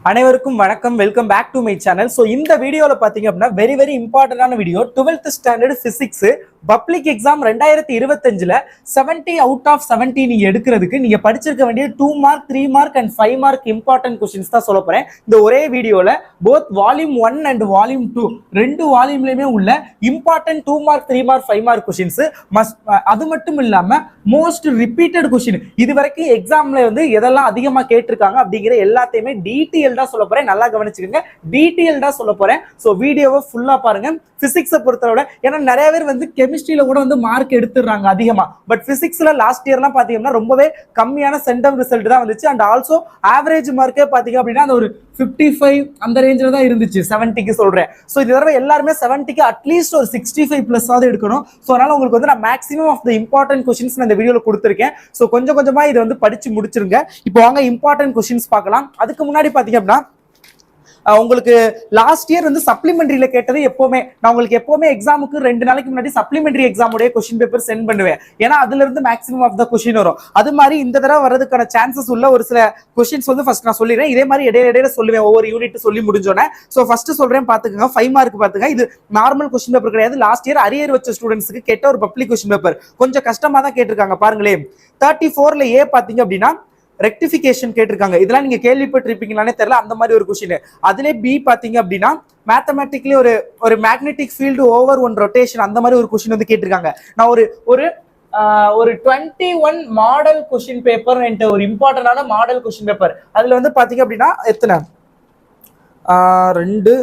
அனைவருக்கும் வணக்கம். Welcome back to my channel. So இந்த வீடியோவில் பார்த்தீங்க அப்படின்னா வெரி இம்பார்ட்டன்டான video. 12th standard physics public exam 2025 70 out of 70 நீங்க எடுக்கிறதுக்கு நீங்க படிச்சிருக்க வேண்டிய 2 mark 3 mark and 5 mark important questions தான் சொல்ல போறேன் இந்த ஒரே வீடியோல. போத் வால்யூம் 1 அண்ட் வால்யூம் 2 ரெண்டு வால்யூம்லயுமே உள்ள important 2 mark 3 mark 5 mark questions அது மட்டும் இல்லாம மோஸ்ட் ரிப்பீட்டட் கொஸ்டின் இது வரைக்கும் எக்ஸாம்ல வந்து எதெல்லாம் அதிகமா கேட்டிருக்காங்க அப்படிங்கிற எல்லாத்தையுமே டீட்டெயில்டா சொல்ல போறேன். நல்லா கவனிச்சுக்கோங்க, டீட்டெயில்டா சொல்ல போறேன். ஸோ வீடியோவை ஃபுல்லா பாருங்க. பிசிக்ஸை பொறுத்தவரை ஏன்னா நிறைய பேர் வந்து கெமிஸ்ட்ரியில கூட வந்து மார்க் எடுத்துடுறாங்க அதிகமா. பட் பிசிக்ஸ்ல லாஸ்ட் இயர்லாம் பாத்தீங்கன்னா ரொம்பவே கம்மியான சென்டம் ரிசல்ட் தான் வந்துச்சு. அண்ட் ஆல்சோ ஆவரேஜ் மார்க்கே பாத்தீங்க அப்படின்னா அந்த ஒரு 55 அந்த ரேஞ்சில் தான் இருந்துச்சு. 70க்கு சொல்றேன். ஸோ இது தடவை எல்லாருமே 70க்கு அட்லீஸ்ட் ஒரு 65 பிளஸ் ஆகுது எடுக்கணும். ஸோ அதனால உங்களுக்கு வந்து நான் maximum of the important questions நான் இந்த வீடியோல கொடுத்துருக்கேன். ஸோ கொஞ்சமா இதை வந்து படிச்சு முடிச்சிருங்க. இப்போ வாங்க இம்பார்ட்டன்ட் கொஸ்டின்ஸ் பார்க்கலாம். அதுக்கு முன்னாடி பாத்தீங்க அப்படின்னா உங்களுக்கு லாஸ்ட் இயர் வந்து சப்ளிமெண்டரியில கேட்டது எப்பவுமே நான் உங்களுக்கு எப்பவுமே எக்ஸாமுக்கு 2 நாளைக்கு முன்னாடி சப்ளிமெண்டரி எக்ஸாமுடைய கொஸ்டின் பேப்பர் சென்ட் பண்ணுவேன். ஏன்னா அதுல இருந்து மேக்ஸிமம் ஆஃப் த கொஸ்டின் வரும். அது மாதிரி இந்த தடவை வரதுக்கான சான்சஸ் உள்ள ஒரு சில கொஸ்டின்ஸ் வந்து ஃபர்ஸ்ட் நான் சொல்லிடுறேன். இதே மாதிரி இடையில சொல்லுவேன் ஒவ்வொரு யூனிட் சொல்லி முடிஞ்சோன்னே. ஸோ ஃபர்ஸ்ட் சொல்றேன் பாத்துக்கோங்க. 5 மார்க் பாத்துங்க. இது நார்மல் கொஸ்டின் பேப்பர் கிடையாது. லாஸ்ட் இயர் அரியர் வச்ச ஸ்டூடெண்ட்ஸ்க்கு கேட்ட ஒரு பப்ளிக் கொஸ்டின் பேப்பர் கொஞ்சம் கஷ்டமா தான் கேட்டிருக்காங்க. பாருங்களேன் 34ல ஏ பாத்தீங்க அப்படின்னா ரெக்டிஃபிகேஷன் கேட்டிருக்காங்க. இதெல்லாம் நீங்க கேள்விப்பட்டிருப்பீங்களானே தெரியல. அந்த மாதிரி ஒரு கொஸ்டின். அதுல பி பாத்தீங்க அப்படின்னா மேத்தமேட்டிக்லி ஒரு magnetic field over one rotation அந்த மாதிரி ஒரு கொஸ்டின் வந்து கேட்டிருக்காங்க. நான் ஒரு 21 மாடல் கொஸ்டின் பேப்பர் என்கிட்ட ஒரு இம்பார்ட்டன்டான மாடல் கொஸ்டின் பேப்பர். அதுல வந்து பாத்தீங்க அப்படின்னா எத்தனை 2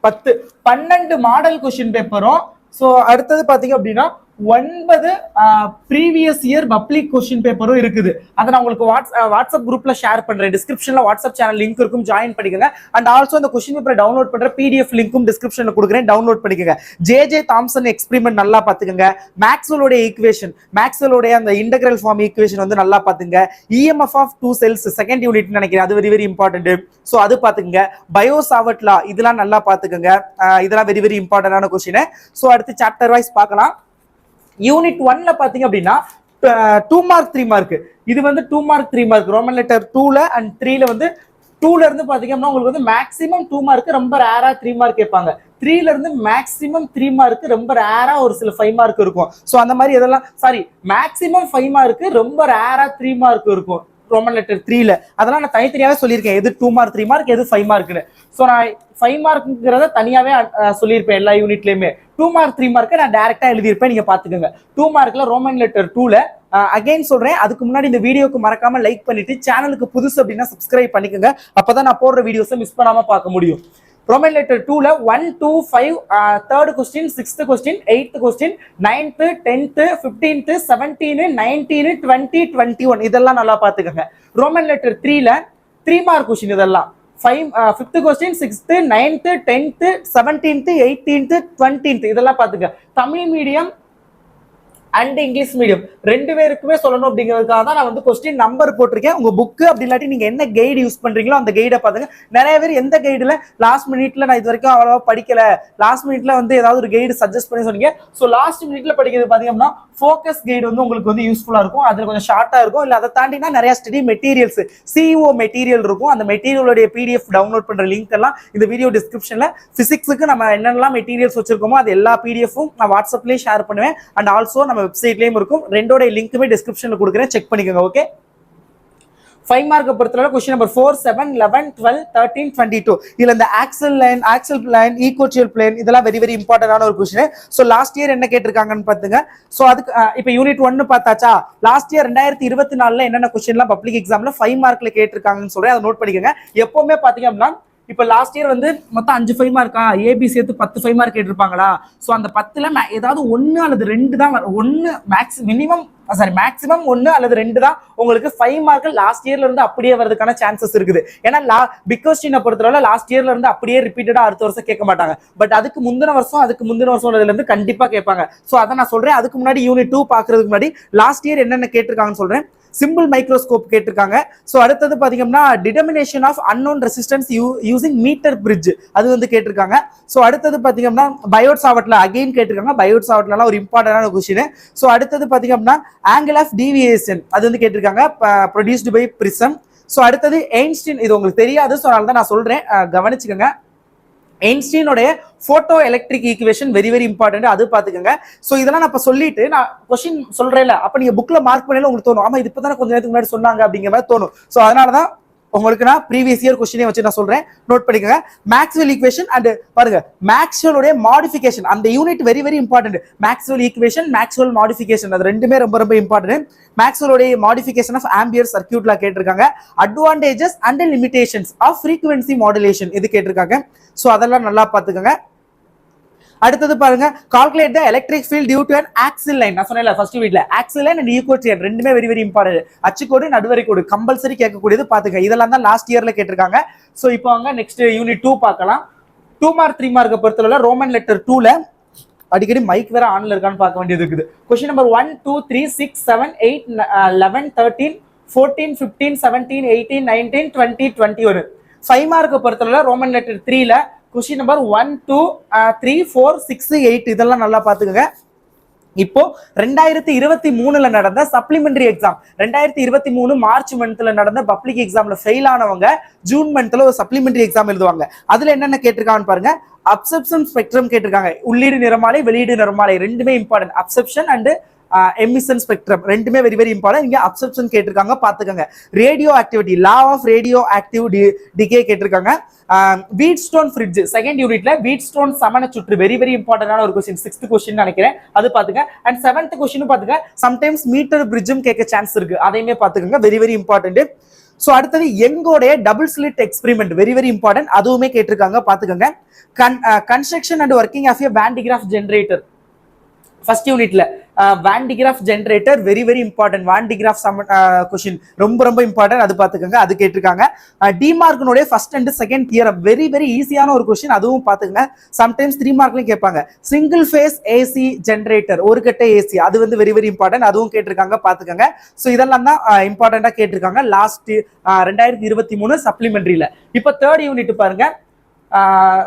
10 12 மாடல் கொஸ்டின் பேப்பரும். ஸோ அடுத்தது பாத்தீங்க அப்படின்னா 9 ப்ரீவியஸ் இயர் பப்ளிக் கொஸ்டின் பேப்பரும் இருக்குது. அதை நான் உங்களுக்கு வாட்ஸ்அப் குரூப்ல ஷேர் பண்றேன். டிஸ்கிரிப்ஷன்ல வாட்ஸ்அப் சேனல் லிங்க் இருக்கும், ஜாயின் பண்ணிக்கோங்க. அண்ட் ஆல்சோ இந்த கொஸ்டின் பேப்பரை டவுன்லோட் பண்ற பிடிஎஃப் லிங்க்கும் டிஸ்கிரிப்ஷன்ல கொடுக்குறேன், டவுன்லோட் பண்ணிக்கோங்க. ஜே தாம்சன் எக்ஸ்பெரிமெண்ட் நல்லா பாத்துக்கோங்க. மேக்ஸ்வெல்லோட ஈக்குவேஷன், மேக்ஸ்வெல்லோட அந்த இன்டெகிரல் ஃபார்ம் ஈக்குவேஷன் வந்து நல்லா பாத்துங்க. EMF of 2 cells second unit நினைக்கிறேன், அது வெரி இம்பார்ட்டன்ட். ஸோ அது பாத்துக்கங்க. பயோ சாவர்ட் லா இதெல்லாம் நல்லா பாத்துக்கோங்க. இதெல்லாம் வெரி இம்பார்ட்டன்டான கொஸ்டின். ஸோ அடுத்து சாப்டர் வைஸ் பார்க்கலாம். யூனிட் 1ல பாத்தீங்க அப்படின்னா 2 மார்க் 3 மார்க். இது வந்து 2 மார்க் 3 மார்க் ரோமன் லெட்டர் 2ல அண்ட் 3ல வந்து 2ல இருந்து பாத்தீங்க அப்படின்னா உங்களுக்கு வந்து மேக்ஸிமம் 2 மார்க், ரொம்ப ரேரா 3 மார்க் கேட்பாங்க. 3ல இருந்து மேக்ஸிமம் 3 மார்க், ரொம்ப ரேரா ஒரு சில 5 மார்க் இருக்கும். ஸோ அந்த மாதிரி இதெல்லாம் மேக்ஸிமம் 5 மார்க், ரொம்ப ரேரா 3 மார்க் இருக்கும் ரோமன் லெட்டர் 3ல. அதெல்லாம் நான் தனித்தனியாவே சொல்லியிருக்கேன், எது 2 மார்க் 3 மார்க் எது 5 மார்க்னு. ஸோ நான் 5 மார்க்ங்கிறத தனியாவே சொல்லியிருப்பேன் எல்லா யூனிட்லயுமே. 2 மார்க் 3 மார்க் நான் டைரக்டா எழுதியிருப்பேன், நீங்க பாத்துக்கோங்க. 2 மார்க்ல ரோமன் லெட்டர் 2ல அகைன் சொல்றேன். அதுக்கு முன்னாடி இந்த வீடியோக்கு மறக்காம லைக் பண்ணிட்டு சேனலுக்கு புதுசு அப்படின்னா சப்ஸ்கிரைப் பண்ணிக்கோங்க. அப்பதான் நான் போடுற வீடியோஸை மிஸ் பண்ணாம பார்க்க முடியும். ரோமன் லெட்டர் 2ல 1 2 5 3rd question, 6th question, 8th question, 9th 10th 15th 17 19 20 21 இதெல்லாம் நல்லா பாத்துக்கோங்க. ரோமன் லெட்டர் 3ல 3 மார்க் கொஸ்டின் இதெல்லாம் 5th question, 6th 9th 10th 17th 18th 20th இதெல்லாம் பாத்துக்க. Tamil medium and English medium ரெண்டு பேருக்குமே சொல்லணும் அப்படிங்கிறதுக்காக தான் நான் வந்து கொஸ்டின் நம்பர் போட்டிருக்கேன். உங்க புக்கு அப்படி இல்லாட்டி நீங்க என்ன கைடு யூஸ் பண்றீங்களோ அந்த கைடை பாத்துங்க. நிறைய பேர் எந்த கைடுல லாஸ்ட் மினிட்ல நான் இது வரைக்கும் அவ்வளவா படிக்கல, லாஸ்ட் மினிட்ல வந்து ஏதாவது ஒரு கைடு சஜஸ்ட் பண்ணி சொன்னீங்க. ஸோ லாஸ்ட் மினிட்ல படிக்கிறது பாத்தீங்கன்னா ஃபோக்கஸ் கைடு வந்து உங்களுக்கு வந்து யூஸ்ஃபுல்லா இருக்கும். அதுல கொஞ்சம் ஷார்ட்டா இருக்கும். இல்ல அதை தாண்டினா நிறைய ஸ்டடி மெட்டீரியல்ஸ், சிஇஓ மெட்டீரியல் இருக்கும். அந்த மெட்டீரியலோட பிடிஎஃப் டவுன்லோட் பண்ற லிங்க் எல்லாம் இந்த வீடியோ டிஸ்கிரிப்ஷன்ல பிசிக்ஸுக்கு நம்ம என்னெல்லாம் மெட்டீரியல்ஸ் வச்சிருக்கோமோ அது எல்லா பிடிஎஃப்பும் நான் வாட்ஸ்அப்லயே ஷேர் பண்ணுவேன். அண்ட் ஆல்சோ நம்ம வெப்சைட்லயும் இருக்கும். ரெண்டோட லிங்க்குமே டிஸ்கிரிப்ஷன்ல கொடுக்குறேன், செக் பண்ணிக்கோங்க. ஓகே, 5 மார்க் பொறுத்தவரை கொஸ்டின் நம்பர் 4 7 11 12 13 22 இதுல இந்த ஆக்சல் லைன் ஈக்குவல் பிளேன் இதெல்லாம் வெரி இம்பார்ட்டன்டான ஒரு கொஸ்டின். சோ லாஸ்ட் இயர் என்ன கேட்டிருக்காங்கன்னு பாத்துங்க. சோ அதுக்கு இப்போ யூனிட் 1 பார்த்தாச்சா. லாஸ்ட் இயர் 2024ல என்னென்ன கொஸ்டின்லாம் பப்ளிக் எக்ஸாம்ல 5 மார்க்ல கேட்டிருக்காங்கன்னு சொல்றேன், அதை நோட் பண்ணிக்கோங்க. எப்பவுமே பாத்தீங்க அப்படின்னா இப்ப லாஸ்ட் இயர் வந்து மொத்தம் 5 5 மார்க்கா, ஏபி சேர்த்து 10 5 மார்க் கேட்டிருப்பாங்களா. சோ அந்த 10ல ஏதாவது 1 அல்லது 2 தான் 1 மேக்ஸிமம் 1 அல்லது 2 தான் உங்களுக்கு 5 மார்க் லாஸ்ட் இயர்ல இருந்து அப்படியே வரதுக்கான சான்சஸ் இருக்குது. ஏன்னா பிக் கொஸ்டினை பொறுத்தவரை லாஸ்ட் இயர்ல இருந்து அப்படியே ரிப்பீட்டடா அடுத்த வருஷம் கேட்க மாட்டாங்க. பட் அதுக்கு முந்தின வருஷம் இருந்து கண்டிப்பா கேட்பாங்க. சோ அதை நான் சொல்றேன். அதுக்கு முன்னாடி யூனிட் 2 பாக்குறதுக்கு முன்னாடி லாஸ்ட் இயர் என்னென்ன கேட்டிருக்காங்கன்னு சொல்றேன். சிம்பிள் மைக்ரோஸ்கோப் கேட்டிருக்காங்க. சோ அடுத்தது பாத்தீங்கன்னா determination of unknown resistance using meter bridge அது வந்து கேட்டிருக்காங்க. சோ அடுத்தது பாத்தீங்கன்னா பயோட் சாவர்ட்ல அகைன் கேட்டிருக்காங்க. பயோட் சாவர்ட்ல ஒரு இம்பார்ட்டன்டான கொஸ்டின். சோ அடுத்தது பாத்தீங்க அப்படின்னா ஆங்கிள் ஆஃப் டீவியேஷன் அது வந்து கேட்டிருக்காங்க, ப்ரொடியூஸ்டு பை பிரிசம். ஸோ அடுத்தது எயின்ஸ்டீன், இது உங்களுக்கு தெரியாது, ஸோ அதனால தான் நான் சொல்றேன், கவனிச்சுக்கோங்க. எயின்ஸ்டீனுடைய photoelectric equation very very important, அது பாத்துக்கோங்க. சோ இதெல்லாம் நான் இப்ப சொல்லிட்டு நான் கொஸ்டின் சொல்றேன்ல, அப்ப நீங்க புக்ல மார்க் பண்ணல உங்களுக்கு தோணும், ஆமா இது இப்பதானே கொஞ்ச நேரத்துக்கு முன்னாடி சொன்னாங்க அப்படிங்கிற மாதிரி தோணும். சோ அதனாலதான் உங்களுக்கு நான் ப்ரீவியஸ் இயர் கொஸ்டினே வச்சு நான் சொல்றேன், நோட் பண்ணிக்கோங்க. மேக்ஸ்வெல் ஈக்குவேஷன் அண்ட் பாருங்க மேக்ஸ்வெல்லுடைய மாடிஃபிகேஷன், அந்த unit very very important. Maxwell equation, Maxwell modification, அது ரெண்டுமே ரொம்ப ரொம்ப இம்பார்ட்டன்ட். மேக்ஸ்வெல்லுடைய மாடிஃபிகேஷன் ஆஃப் ஆம்பியர் சர்க்யூட்ல கேட்டிருக்காங்க. Advantages and limitations of frequency modulation இது கேட்டிருக்காங்க. சோ அதெல்லாம் நல்லா பாத்துக்கோங்க. அடுத்தது பாருங்க, calculate the electric field due to an axial line. நான் சொன்னேன்ல ஃபர்ஸ்ட் வீட்ல ஆக்சில் லைன் அண்ட் ஈக்குவேஷன் ரெண்டுமே வெரி வெரி இம்பார்ட்டன்ட். அச்சுக்கோடு நடுவரை கோடு கம்பல்சரி கேட்கக்கூடியது பாத்துங்க. இதெல்லாம் தான் லாஸ்ட் இயர்ல கேட்டிருக்காங்க. சோ இப்போ வாங்க நெக்ஸ்ட் யூனிட் 2 பார்க்கலாம். 2 மார்க் 3 மார்க் பொறுத்தவரை ரோமன் லெட்டர் 2ல அடிக்கடி மைக் வேற ஆன்ல இருக்கான்னு பார்க்க வேண்டியது இருக்குது. Question number 1 2 3 6 7 8 11 13 14 15 17 18 19 20 21. 5 மார்க் பொறுத்தவரை ரோமன் லெட்டர் 3ல கொஸ்டின் நம்பர் 1 2 3 4 6 8 இதெல்லாம் நல்லா பாத்துக்கோங்க. இப்போ 2023ல நடந்த சப்ளிமெண்டரி எக்ஸாம், 2023 மார்ச் மந்த்ல நடந்த பப்ளிக் எக்ஸாம்ல ஃபெயில் ஆனவங்க ஜூன் மந்த்ல ஒரு சப்ளிமெண்டரி எக்ஸாம் எழுதுவாங்க. அதுல என்னென்ன கேட்டிருக்காங்கன்னு பாருங்க. அப்சர்ப்ஷன் ஸ்பெக்ட்ரம் கேட்டிருக்காங்க. உள்ளீடு நிறமாலை வெளியீடு நிறமாலை ரெண்டுமே important. Absorption and emission spectrum ரெண்டுமே வெரி வெரி இம்பார்ட்டன்ட். இங்க அப்சர்ப்ஷன் கேட்டிருக்காங்க பாத்துக்கோங்க. Radioactivity, law of radioactive decay கேட்டிருக்காங்க. வீட்ஸ்டோன் ஃப்ரிட்ஜ் செகண்ட் யூனிட்ல வீட்ஸ்டோன் சமண சுற்று வெரி வெரி இம்பார்ட்டன்டான ஒரு கொஸ்டின், 6th கொஸ்டின் நினைக்கிறேன், அது பாத்துங்க. அண்ட் 7th கொஸ்டின் பாத்துங்க. சம்டைம்ஸ் மீட்டர் பிரிட்ஜும் கேட்க சான்ஸ் இருக்கு, அதையுமே பாத்துக்கோங்க, வெரி வெரி இம்பார்ட்டன்ட். சோ அடுத்தது யங்கோடைய double slit experiment very very important, அதுவுமே கேட்டிருக்காங்க பாத்துக்கோங்க. Construction and working of a Van de Graaff generator first யூனிட்ல Van de Graaff generator very very important. Van de Graaff question ரொம்ப ரொம்ப important, அது பாத்துக்கோங்க, அது கேட்டிருக்காங்க. டிமார்க்னுடைய first and second theorem very very ஈஸியான ஒரு கொஸ்டின், அதுவும் பாத்துக்கோங்க. சம்டைம்ஸ் 3 மார்க்லயும் கேட்பாங்க. சிங்கிள் ஃபேஸ் ஏசி ஜெனரேட்டர், ஒரு கட்ட ஏசி, அது வந்து வெரி வெரி இம்பார்ட்டன்ட், அதுவும் கேட்டிருக்காங்க பாத்துக்கோங்க. சோ இதெல்லாம் தான் இம்பார்ட்டன்டா கேட்டிருக்காங்க லாஸ்ட் 2023 சப்ளிமெண்டரியில. இப்போ 3rd யூனிட் பாருங்க.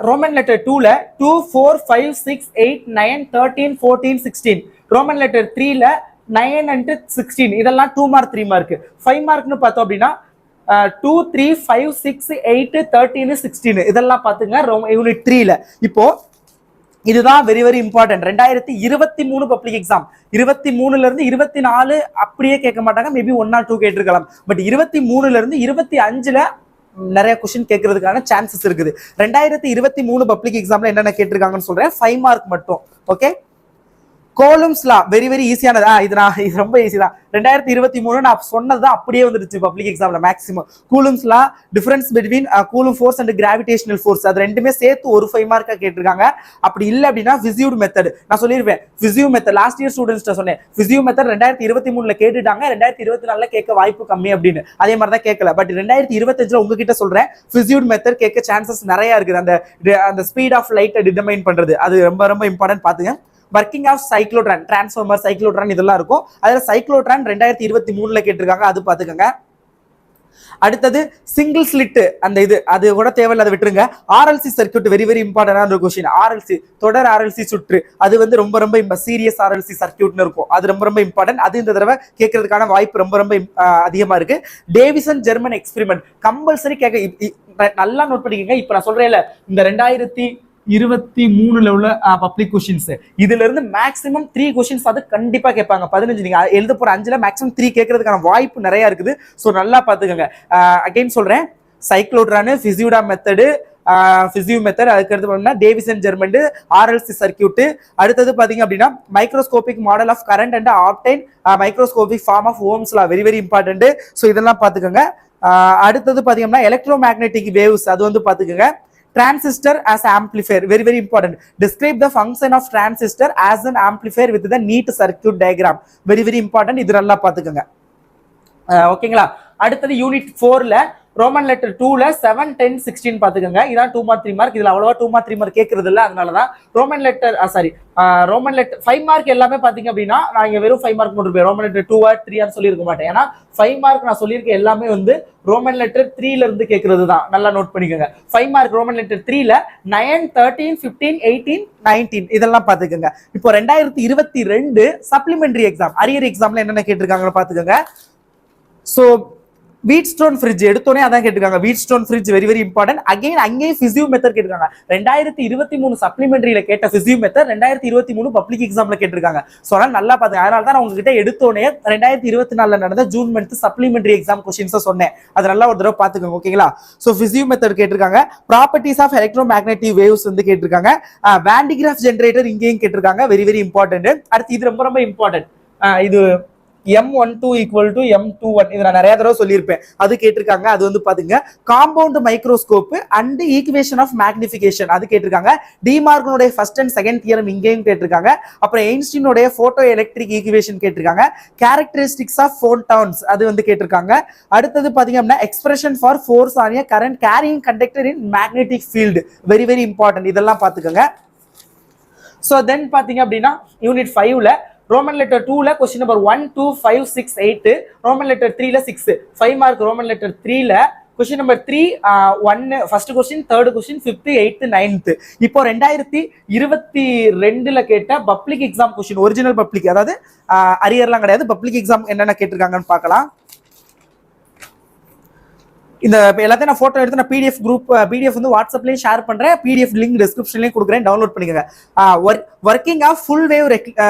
ரோமன் லெட்டர் 2ல 2 4 5 6 8 9 13 14 16. ரோமன் லெட்டர் 3ல 9 and 16 இதெல்லாம் 2 மார்க் 3 மார்க். 5 மார்க்னு பார்த்தோம் அப்படின்னா 2 3 5 6 8 13 16 இதெல்லாம் பாத்துங்க யூனிட் 3ல. இப்போ இதுதான் very very important. 2023 public exam 23ல இருந்து 24 அப்படியே கேட்க மாட்டாங்க, மேபி 1 or 2 கேட்டிருக்கலாம். பட் 23ல இருந்து 25ல நிறைய கொஸ்டின் கேட்கறதுக்கான சான்சஸ் இருக்குது. 2023 பப்ளிக் எக்ஸாம்ல என்னென்ன கேட்டிருக்காங்கன்னு சொல்றேன், 5 மார்க் மட்டும். ஓகே, கோலம்ஸ் லா வெரி வெரி ஈஸியானது. இது ரொம்ப ஈஸி தான். 2023 நான் சொன்னதுதான் அப்படியே வந்துருச்சு பப்ளிக் எக்ஸாம்ல maximum. Coulombs law, difference between coulomb force and gravitational force, அது ரெண்டுமே சேர்த்து ஒரு 5 மார்க்கா கேட்டிருக்காங்க. அப்படி இல்லை அப்படின்னா ஃபிசியூட் மெத்தட் நான் சொல்லிருப்பேன். ஃபிசியூ மெத்தட் லாஸ்ட் இயர் ஸ்டூடெண்ட்ஸ் சொன்னேன். ஃபிசியூ மெத்தட் 2023ல கேட்டுட்டாங்க, 2024ல கேட்க வாய்ப்பு கம்மி அப்படின்னு. அதே மாதிரி தான் கேட்கல. பட் 2025ல உங்ககிட்ட சொல்றேன், ஃபிசியூட் மெத்தட் கேட்க சான்சஸ் நிறைய இருக்குது. அந்த ஸ்பீட் ஆஃப் லைட்டை டிட்டர்மைன் பண்றது அது ரொம்ப ரொம்ப இம்பார்ட்டன்ட் பாத்துங்க. Working of cyclotron, transformer, cyclotron இதெல்லாம் இருக்கும். அதுல சைக்ளோட்ரான் 2023ல கேட்டிருக்காங்க, அது பாத்துக்கோங்க. அடுத்தது சிங்கிள் ஸ்லிட், அந்த இது அது கூட தேவையில்ல, அதை விட்டுருங்க. ஆர்எல்சி சர்க்யூட் வெரி வெரி இம்பார்ட்டன்டான ஒரு கொஸ்டின். ஆர்எல்சி தொடர் ஆர்எல்சி சுற்று, அது வந்து ரொம்ப ரொம்ப சீரியஸ் ஆர்எல்சி சர்க்யூட்னு இருக்கும், அது ரொம்ப ரொம்ப இம்பார்ட்டன்ட். அது இந்த தடவை கேட்கறதுக்கான வாய்ப்பு ரொம்ப ரொம்ப அதிகமா இருக்கு. டேவிசன் ஜெர்மன் எக்ஸ்பெரிமெண்ட் கம்பல்சரி கேட்க, நல்லா நோட் பண்ணிக்கோங்க. இப்ப நான் சொல்றேன்ல, இந்த 2023ல உள்ள பப்ளிக் கொஸ்டின்ஸ், இதுல இருந்து மேக்ஸிமம் 3 கொஸ்டின்ஸ் அது கண்டிப்பா கேட்பாங்க. 15 நீங்க எழுத போற 5ல மேக்ஸிமம் 3 கேட்கறதுக்கான வாய்ப்பு நிறைய இருக்குது. சோ நல்லா பாத்துக்கோங்க. அகைன் சொல்றேன், சைக்ளோட்ரான், பிசியூடா மெத்தடு, பிசியூ மெத்தட், அதுக்கடுத்து பார்த்தீங்கன்னா டேவிசன் ஜெர்மன், ஆர்எல்சி சர்க்யூட். அடுத்தது பாத்தீங்க அப்படின்னா microscopic model of current and obtain microscopic form of Ohm's law very very important. So இதெல்லாம் பாத்துக்கோங்க. அடுத்தது பாத்தீங்கன்னா எலக்ட்ரோ மேக்னெட்டிக் வேவ்ஸ், அது வந்து பாத்துக்கோங்க. Transistor as amplifier very very important. Describe the function of transistor as an amplifier with the neat circuit diagram very very important. இது நல்லா பாத்துக்கோங்க. ஓகேங்களா. அடுத்தது யூனிட் 4ல ரோமன் லெட்டர் 2ல 7 10 16 பாத்துக்கோங்க. இதான் 2 மார்க் 3 மார்க். இதுல அவ்வளவா 2 மார்க் 3 மார்க் கேட்கறது இல்ல, அதனாலதான் Roman letter Roman letter 5 mark எல்லாமே பாத்தீங்க அப்படின்னா நான் இங்க வெறும் 5 மார்க் போட்டுருப்பேன். ரோமன் லெட்டர் 2 ஆர் 3 சொல்லியிருக்க மாட்டேன். ஏன்னா 5 மார்க் நான் சொல்லியிருக்க எல்லாமே வந்து ரோமன் லெட்டர் 3ல இருந்து கேட்கறது தான், நல்லா நோட் பண்ணிக்கோங்க. 5 மார்க் ரோமன் லெட்டர் 3ல 9 13 15 18 19 இதெல்லாம் பாத்துக்கோங்க. இப்போ 2022 சப்ளிமெண்டரி எக்ஸாம் அரியர் எக்ஸாம்ல என்னென்ன கேட்டிருக்காங்கன்னு பாத்துக்கோங்க. சோ வீட் ஸ்டோன் ஃப்ரிட்ஜ் எடுத்தோனே அதான் கேட்டிருக்காங்க. வீட் stone fridge very very important. Again அங்கேயே பிசியூ மெத்தட் கேட்டிருக்காங்க. 2023 சப்ளிமெண்டரியில கேட்ட பிசியூ மெத்தட் 2023 பப்ளிக் எக்ஸாம்ல கேட்டிருக்காங்க. ஸோ அதனால நல்லா பார்த்துங்க. அதனால தான் நான் உங்ககிட்ட எடுத்தோனே 2024 நடந்த ஜூன் மந்த் சப்ளிமெண்டரி எக்ஸாம் கொஸ்டின்ஸை சொன்னேன். அது நல்லா ஒரு தடவை பார்த்துக்கோங்க. ஓகேங்களா? ஸோ பிசியூ மெத்தட் கேட்டிருக்காங்க. Properties of electromagnetic waves வந்து கேட்டிருக்காங்க. வேண்டிகிராஃப் ஜென்ரேட்டர் இங்கேயும் கேட்டிருக்காங்க. Very very important. அடுத்து இது ரொம்ப ரொம்ப இம்பார்ட்டன்ட். இது M12 ஈக்குவல் டு M21 இது நான் நிறைய தடவை சொல்லியிருப்பேன். அது கேட்டிருக்காங்க. அது வந்து பாத்தீங்க compound microscope and equation of magnification அது கேட்டிருக்காங்க. டிமார்கனுடைய ஃபர்ஸ்ட் அண்ட் செகண்ட் தியரம் இங்கேயும் கேட்டிருக்காங்க. அப்புறம் எயின்ஸ்டீனுடைய போட்டோ எலக்ட்ரிக் ஈக்குவேஷன் கேட்டிருக்காங்க. கேரக்டரிஸ்டிக்ஸ் ஆஃப் ஃபோட்டான்ஸ் அது வந்து கேட்டிருக்காங்க. அடுத்தது பாத்தீங்க அப்படின்னா expression for force on a current carrying conductor in magnetic field very very important. இதெல்லாம் பாத்துக்கோங்க. ஸோ தென் பாத்தீங்க அப்படின்னா யூனிட் 5ல ரோமன் லெட்டர் 2ல கொஸ்டின் நம்பர் 1 2 5 6 8 ரோமன் லெட்டர் 3ல 6 5 மார்க். ரோமன் லெட்டர் 3ல question number 3 1 first question, third question, 5th 8th 9th. இப்போ 2022ல கேட்ட public exam question original public, அதாவது அரியர்லாம் கிடையாது, பப்ளிக் எக்ஸாம் என்னென்ன கேட்டிருக்காங்கன்னு பார்க்கலாம். இந்த எல்லாத்தையும் நான் போட்டோ எடுத்து நான் பிடிஎஃப் வந்து வாட்ஸ்அப்லயும் ஷேர் பண்றேன். பிடிஎஃப் லிங்க் டிஸ்கிரிப்ஷன்லயும் கொடுக்குறேன், டவுன்லோட் பண்ணிக்கோங்க. Working of full wave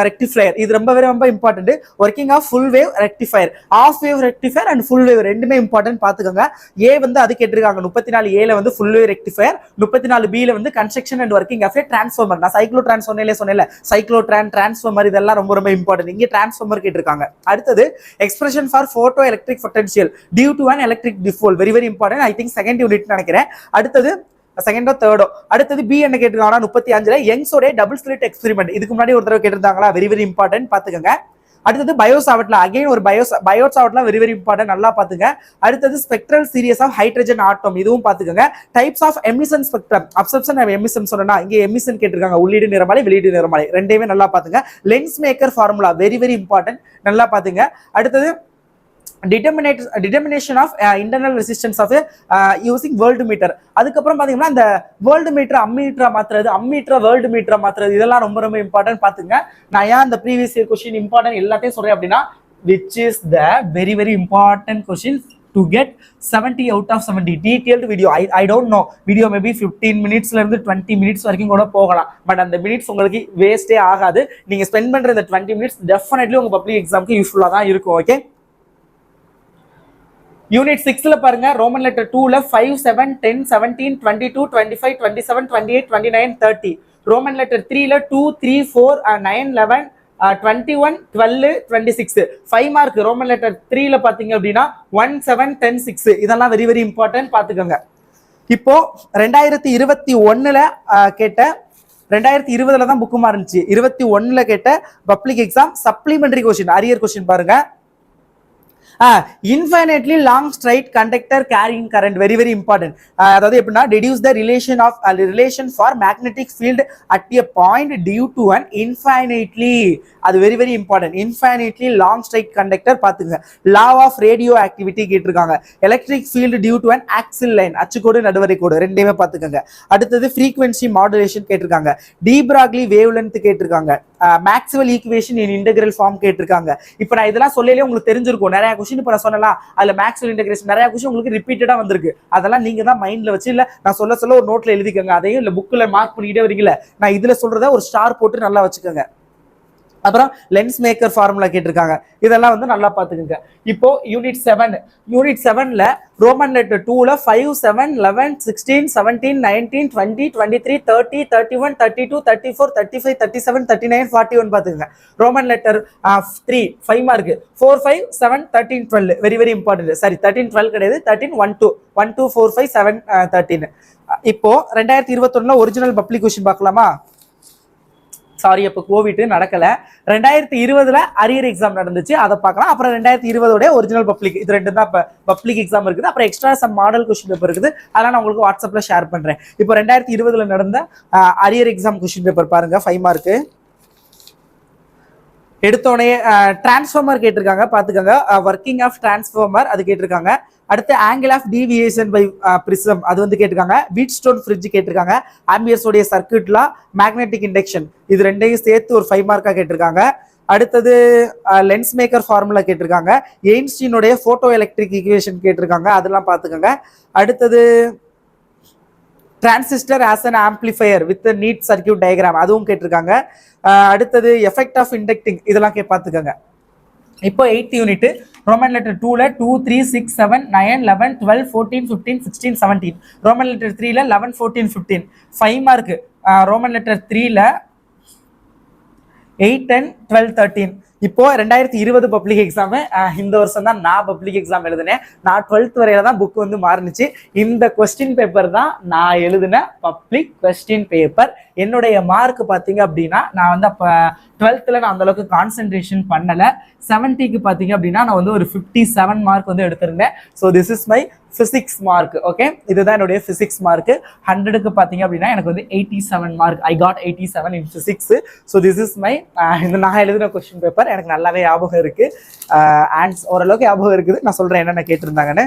rectifier இது ரொம்ப ரொம்ப important. Working of full wave rectifier, half wave rectifier and full wave ரெண்டுமே இம்பார்ட்டன்ட் பாத்துக்கோங்க. ஏ வந்து அது கேட்டிருக்காங்க. 34A வந்து ஃபுல் வேவ் ரெக்டிஃபயர், 34B வந்து construction and working of transformer. நான் சைக்ளோ சொன்னேன்ல சைக்ளோ டிரான்ஸ்ஃபார்மர் இதெல்லாம் ரொம்ப ரொம்ப இம்பார்ட்டன்ட். இங்கே டிரான்ஸ்ஃபார்மர் கேட்டிருக்காங்க. அடுத்தது expression for photoelectric potential due to an electric dipole very very important. I think second unit நினைக்கிறேன். அடுத்தது செகண்டோ தேர்டோ. அடுத்தது பி என்ன கேட்டிருக்காங்கன்னா 35ல யங்ஸோட டபுள் ஸ்லிட் எக்ஸ்பெரிமெண்ட் இதுக்கு முன்னாடி ஒரு தடவை கேட்டிருந்தாங்களா, வெரி வெரி இம்பார்ட்டன்ட் பாத்துக்கோங்க. அடுத்தது பயோசாவட்ல அகைன் ஒரு பயோசாவட்ல வெரி வெரி இம்பார்ட்டன்ட், நல்லா பாத்துங்க. அடுத்தது spectral series of hydrogen atom இதுவும் பாத்துக்கோங்க. Types of emission spectrum, absorption emission சொன்னா இங்க எமிஷன் கேட்டிருக்காங்க. உள்ளீடு நிறமாலை வெளியீடு நிறமாலை ரெண்டையுமே நல்லா பாத்துங்க. Lens maker formula very very important, நல்லா பாத்துங்க. அடுத்தது determination of internal resistance of using world meter. அதுக்கப்புறம் பாத்தீங்கன்னா இந்த வேர்ல்டு மீட்டர் அம்மீட்டரா மாத்துறது, அம்மீட்டரா வேர்ல்டு மீட்டரா மாத்துறது இதெல்லாம் ரொம்ப ரொம்ப இம்பார்ட்டன்ட் பாத்துங்க. நான் ஏன் இந்த ப்ரீவியஸ் இயர் கொஸ்டின் இம்பார்ட்டன்ட் எல்லாத்தையும் சொல்றேன் அப்படின்னா which is the very very important question to get 70 out of 70 detailed video. I don't know, video maybe 15 minutesல இருந்து 20 minutes வரைக்கும் கூட போகலாம். பட் அந்த மினிட்ஸ் உங்களுக்கு வேஸ்டே ஆகாது. நீங்க ஸ்பெண்ட் பண்ற இந்த 20 minutes டெஃபினெட்லி உங்க பப்ளிக் எக்ஸாம்க்கு யூஸ்ஃபுல்லா தான் இருக்கும். ஓகே, யூனிட் 6ல பாருங்க. ரோமன் லெட்டர் 2ல 5 7 10 17 22 25 27 28 29 30. ரோமன் லெட்டர் 3ல 2 3 4 9 11 21 12 26 5 மார்க். ரோமன் லெட்டர் 3ல பாத்தீங்க அப்படின்னா 1 7 10 6 இதெல்லாம் வெரி வெரி இம்பார்ட்டன்ட் பாத்துக்கோங்க. இப்போ 2021ல கேட்ட 2020ல தான் புக்கு மாறிச்சு. 21ல கேட்ட public exam supplementary question arrear question பாருங்க. infinitely long straight conductor carrying current very very important. அதாவது எப்படின்னா deduce the relation for magnetic field at a point due to an infinitely, அது very very important. infinitely long straight conductor பாத்துங்க. law of radioactivity கேட்டிருக்காங்க. electric field due to an axial line அச்சுக்கோடு நடுவரை கோடு ரெண்டையுமே பாத்துக்கோங்க. அடுத்தது frequency modulation கேட்டிருக்காங்க. de Broglie wavelength கேட்டிருக்காங்க. Maxwell equation in integral form கேட்டிருக்காங்க. இப்போ நான் இதெல்லாம் சொல்லலே உங்களுக்கு தெரிஞ்சிருக்கும். நிறைய கொஸ்டின் இப்போ நான் சொல்லலாம், அதுல மேக்ஸ்வெல் இன்டெகிரேஷன் நிறைய கொஸ்டின் உங்களுக்கு ரிப்பீட்டடா வந்திருக்கு. அதெல்லாம் நீங்க தான் மைண்ட்ல வச்சு இல்ல நான் சொல்ல ஒரு நோட்ல எழுதிக்கங்க. அதையும் இல்ல புக்ல மார்க் பண்ணிட்டே வரீங்களா, நான் இதுல சொல்றத ஒரு ஸ்டார் போட்டு நல்லா வச்சுக்கோங்க. அப்புறம் லென்ஸ் மேக்கர் ஃபார்முலா கேட்டிருக்காங்க. இதெல்லாம் வந்து நல்லா பாத்துக்கோங்க. இப்போ யூனிட் 7ல ரோமன் லெட்டர் 2ல 5 7 11 16 17 19 20 23 30 31 32 34 35 37 39 41 பாத்துக்கோங்க. Roman letter 3 5 mark 4 5 7 13 12 very very important. Sorry 13 12 கிடையாது, 13 1 2 1 2 4 5 7 13. இப்போ 2021ல ஒரிஜினல் பப்ளிக் கொஸ்டின் பார்க்கலாமா? சாரி, அப்போ கோவிட் நடக்கல. 2020ல அரியர் எக்ஸாம் நடந்துச்சு, அதை பார்க்கலாம். அப்புறம் 2020 ஒரிஜினல் பப்ளிக் இது ரெண்டு தான் பப்ளிக் எக்ஸாம் இருக்குது. அப்புறம் extra some model question paper இருக்குது, அதெல்லாம் நான் உங்களுக்கு வாட்ஸ்அப்ல ஷேர் பண்றேன். இப்போ 2020ல நடந்த அரியர் எக்ஸாம் கொஸ்டின் பேப்பர் பாருங்க. 5 மார்க் எடுத்தோடனே டிரான்ஸ்ஃபார்மர் கேட்டிருக்காங்க பாத்துக்கோங்க. ஒர்க்கிங் ஆஃப் டிரான்ஸ்ஃபார்மர் அது கேட்டிருக்காங்க. அடுத்து angle of deviation by prism அது வந்து கேட்டிருக்காங்க. வீட் ஸ்டோன் ஃப்ரிட்ஜ் கேட்டிருக்காங்க. ஆம்பியர்ஸ் உடைய சர்க்யூட்ல மேக்னெட்டிக் இண்டக்ஷன் இது ரெண்டையும் சேர்த்து ஒரு 5 மார்க்கா கேட்டிருக்காங்க. அடுத்தது லென்ஸ் மேக்கர் ஃபார்முலா கேட்டிருக்காங்க. எயின்ஸ்டீனுடைய போட்டோ எலக்ட்ரிக் ஈக்குவேஷன் கேட்டிருக்காங்க, அதெல்லாம் பார்த்துக்கோங்க. அடுத்தது transistor as an amplifier with neat circuit diagram அதுவும் கேட்டிருக்காங்க. அடுத்தது எஃபெக்ட் ஆஃப் இண்டக்டிங் இதெல்லாம் பார்த்துக்கோங்க. இப்போ 8th யூனிட் ரோமன் லெட்டர் 2ல 2 3 6 7 9 11 12 14 15 16 17, ரோமன் லெட்டர் 3ல 11 14 15 5 மார்க், ரோமன் லெட்டர் 3ல 8 10 12 13. இப்போ 2020 பப்ளிக் எக்ஸாம், இந்த வருஷம் தான் நான் பப்ளிக் எக்ஸாம் எழுதினேன். நான் 12th வரையில தான் புக் வந்து மாறுனுச்சு. இந்த கொஸ்டின் பேப்பர் தான் நான் எழுதின பப்ளிக் கொஸ்டின் பேப்பர். என்னுடைய மார்க் பார்த்தீங்க அப்படின்னா நான் வந்து அப்போ 12th நான் அந்த அளவுக்கு கான்சென்ட்ரேஷன் பண்ணலை. 70க்கு பார்த்தீங்க அப்படின்னா நான் வந்து ஒரு 57 மார்க் வந்து எடுத்திருந்தேன். So this is my physics mark. Okay, இதுதான் என்னுடைய ஃபிசிக்ஸ் மார்க். 100க்கு பார்த்தீங்க அப்படின்னா எனக்கு வந்து 87 mark. I got 87 in physics. So this is my இந்த நான் எழுதின கொஸ்டின் பேப்பர். எனக்கு நல்லாவே ஞாபகம் இருக்கு, ஓரளவுக்கு ஞாபகம் இருக்குது. நான் சொல்றேன் என்னென்ன கேட்டிருந்தாங்கன்னு.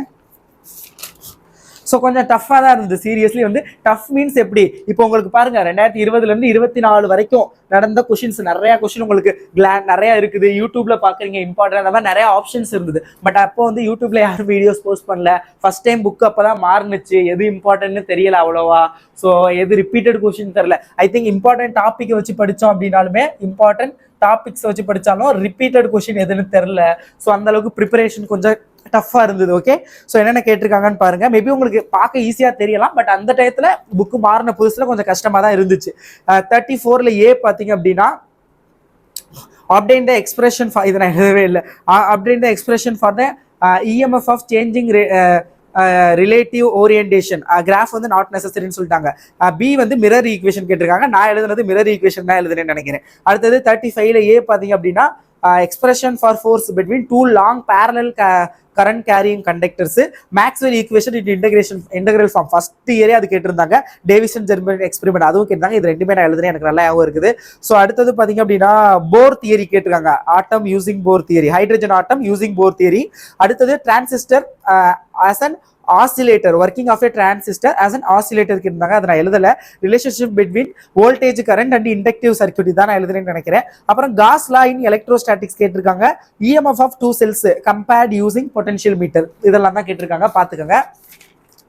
ஸோ கொஞ்சம் டஃப்பாக தான் இருந்தது. சீரியஸ்லி வந்து டஃப் மீன்ஸ் எப்படி, இப்போ உங்களுக்கு பாருங்க 2020 24 வரைக்கும் நடந்த கொஷின்ஸ், நிறைய கொஷின் உங்களுக்கு நிறைய இருக்குது. யூடியூப்ல பாக்குறீங்க இம்பார்ட்டன்ட், அந்த மாதிரி நிறைய ஆப்ஷன்ஸ் இருந்தது. பட் அப்போ வந்து யூடியூப்ல யாரும் வீடியோஸ் போஸ்ட் பண்ணல. ஃபர்ஸ்ட் டைம் புக் அப்பதான் மாறுனுச்சு. எது இம்பார்ட்டன்ட்னு தெரியல அவ்வளோவா. ஸோ எது ரிப்பீட்டட் கொஷின் தெரியல. ஐ திங்க் இம்பார்ட்டன்ட் டாபிக் வச்சு படித்தோம் அப்படின்னாலுமே, இம்பார்ட்டன்ட் டாபிக்ஸ் வச்சு படித்தாலும் ரிப்பீட்டட் கொஷின் எதுன்னு தெரியல. ஸோ அந்த அளவுக்கு ப்ரிப்பரேஷன் கொஞ்சம் டஃப்பாக இருந்தது. ஓகே, ஸோ என்னென்ன கேட்டிருக்காங்கன்னு பாருங்க. மேபி உங்களுக்கு பார்க்க ஈஸியாக தெரியலாம், பட் அந்த டயத்தில் புக்கு மாறின புதுசில் கொஞ்சம் கஷ்டமாக தான் இருந்துச்சு. 34ல ஏ பார்த்தீங்க அப்படின்னா obtain the expression for, இதை நான் எழுதவே இல்லை, obtain the expression for the EMF of changing relative orientation graph வந்து நாட் நெசசரின்னு சொல்லிட்டாங்க. பி வந்து மிரர் ஈக்குவேஷன் கேட்டிருக்காங்க. நான் எழுதுனது மிரர் ஈக்குவேஷன் தான் எழுதுறேன்னு நினைக்கிறேன். அடுத்தது 35ல ஏ பார்த்தீங்க அப்படின்னா expression for force between two long parallel current carrying conductors, Maxwell equation in integral form. First இயரே அது கேட்டிருந்தாங்க. டேவிசன் ஜெர்மன் எக்ஸ்பெரிமெண்ட் அதுவும் கேட்டாங்க. இது ரெண்டுமே நான் எழுதுறேன், எனக்கு நல்லா ஞாபகம் இருக்குது. ஸோ அடுத்தது பார்த்தீங்க அப்படின்னா போர் தியரி கேட்டிருக்காங்க. Atom using Bohr theory, hydrogen atom using Bohr theory. அடுத்தது transistor as an oscillator, working of a transistor as an oscillator கேட்டிருந்தாங்க. அதை நான் எழுதல. Relationship between voltage current and inductive circuit தான் நான் எழுதுறேன்னு நினைக்கிறேன். அப்புறம் காஸ் லா இன் எலக்ட்ரோஸ்டாட்டிக்ஸ் கேட்டிருக்காங்க. EMF of two cells compared using potential meter இதெல்லாம் தான் கேட்டிருக்காங்க, பார்த்துக்கோங்க.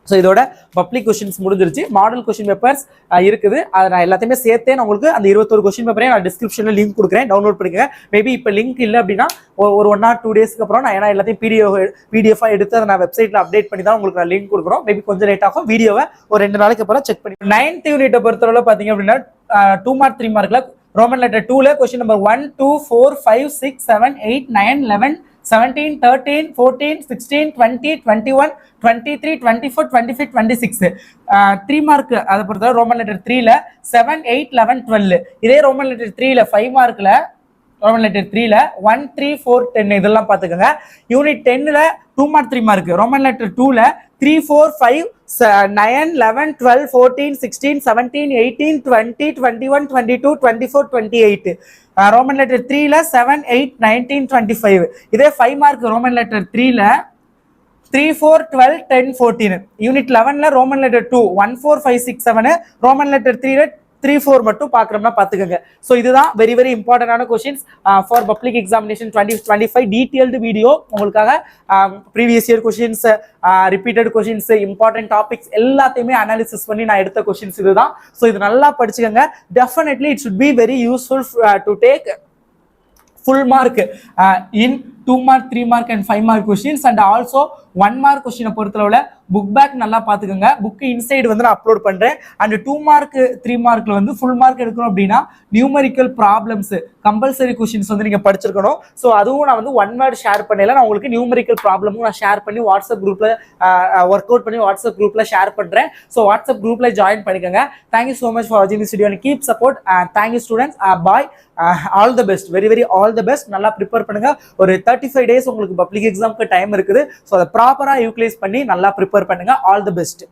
ஸோ இதோட பப்ளிக் கொஸ்டின்ஸ் முடிஞ்சிருச்சு. மாடல் கொஸ்டின் பேப்பர்ஸ் இருக்குது. அதை நான் எல்லாத்தையுமே சேர்த்தே நான் உங்களுக்கு அந்த 21 கொஸ்டின் பேப்பரையும் நான் டிஸ்கிரிப்ஷனில் லிங்க் கொடுக்குறேன், டவுன்லோட் பண்ணிக்கங்க. மேபி இப்போ லிங்க் இல்லை அப்படின்னா ஒரு 1 or 2 டேஸ்க்கு அப்புறம் நான் ஏன்னா எல்லாத்தையும் பிடிஎஃபாக எடுத்து அதை நான் வெப்சைட்டில் அப்டேட் பண்ணி தான் உங்களுக்கு நான் லிங்க் கொடுக்குறோம். மேபி கொஞ்சம் லேட் ஆகும். வீடியோவை ஒரு 2 நாளைக்கு அப்புறம் செக் பண்ணி 9th யூனிட்டை பொறுத்தவரை பார்த்தீங்க அப்படின்னா 2 mark 3 markல ரோமன் லெட்டர் 2ல கொஸ்டின் நம்பர் 1 2 4 5 6 7 8 9 11 17 13 14 16 20 21 23 24 25 26 3 மார்க். அதை பொறுத்தவரை ரோமன் லெட்டர் 3ல 7 8 11 12. இதே ரோமன் லெட்டர் 3ல 5 மார்க்ல ரோமன் லெட்டர் 3ல 1 3 4 10 இதெல்லாம் பார்த்துக்கோங்க. யூனிட் 10ல 2 mark 3 mark ரோமன் லெட்டர் 2ல 3 4 5 9 11 12 14 16 17 18 20 21 22 24 28. ரோமன் லெட்டர் 3ல 7 8 19 25. இதே 5 மார்க் ரோமன் லெட்டர் 3ல 3 4 12 10 14. யூனிட் 11ல ரோமன் லெட்டர் 2 1 4 5 6 7. ரோமன் லெட்டர் 3ல 3 4 மட்டும் பார்க்குறோம்னா பார்த்துக்கோங்க. ஸோ இதுதான் வெரி வெரி இம்பார்ட்டன்டான questions for public examination 2025 detailed video உங்களுக்காக. Previous year questions, repeated questions, important topics எல்லாத்தையுமே அனாலிசிஸ் பண்ணி நான் எடுத்த கொஸ்டின்ஸ் இதுதான். ஸோ இது நல்லா படிச்சுக்கோங்க. Definitely it should be very useful to take full mark in 2 mark 3 mark and 5 mark questions and also 1 mark question பொறுத்தளவுல புக் பேக் நல்லா பாத்துக்கோங்க. புக் இன்சைடு வந்து நான் அப்லோட் பண்றேன். அண்ட் 2 mark 3 markல வந்து ஃபுல் மார்க் எடுக்கணும் அப்படின்னா நியூமரிக்கல் ப்ராப்ளம்ஸ் கம்பல்சரி கொஸ்டின்ஸ் வந்து நீங்க படிச்சிருக்கணும். ஸோ அதுவும் நான் வந்து 1 word ஷேர் பண்ணல. நான் உங்களுக்கு நியூமரிக்கல் ப்ராப்ளமும் நான் ஷேர் பண்ணி வாட்ஸ்அப் குரூப்ல ஒர்க் அவுட் பண்ணி வாட்ஸ்அப் குரூப்ல ஷேர் பண்றேன். ஸோ வாட்ஸ்அப் குரூப்ல ஜாயின் பண்ணிக்கோங்க. தேங்க்யூ ஸோ மச் ஃபார் வாட்சிங் this video and keep support. Thank you students. Bye. All the best. Very very all the best. நல்லா ப்ரிப்பேர் பண்ணுங்க. ஒரு 35 days உங்களுக்கு பப்ளிக் எக்ஸாம்க்கு டைம் இருக்குது. ஸோ அதை ப்ராப்பரா யூட்டிலைஸ் பண்ணி நல்லா ப்ரிப்பேர் பண்ணுங்க. All the best.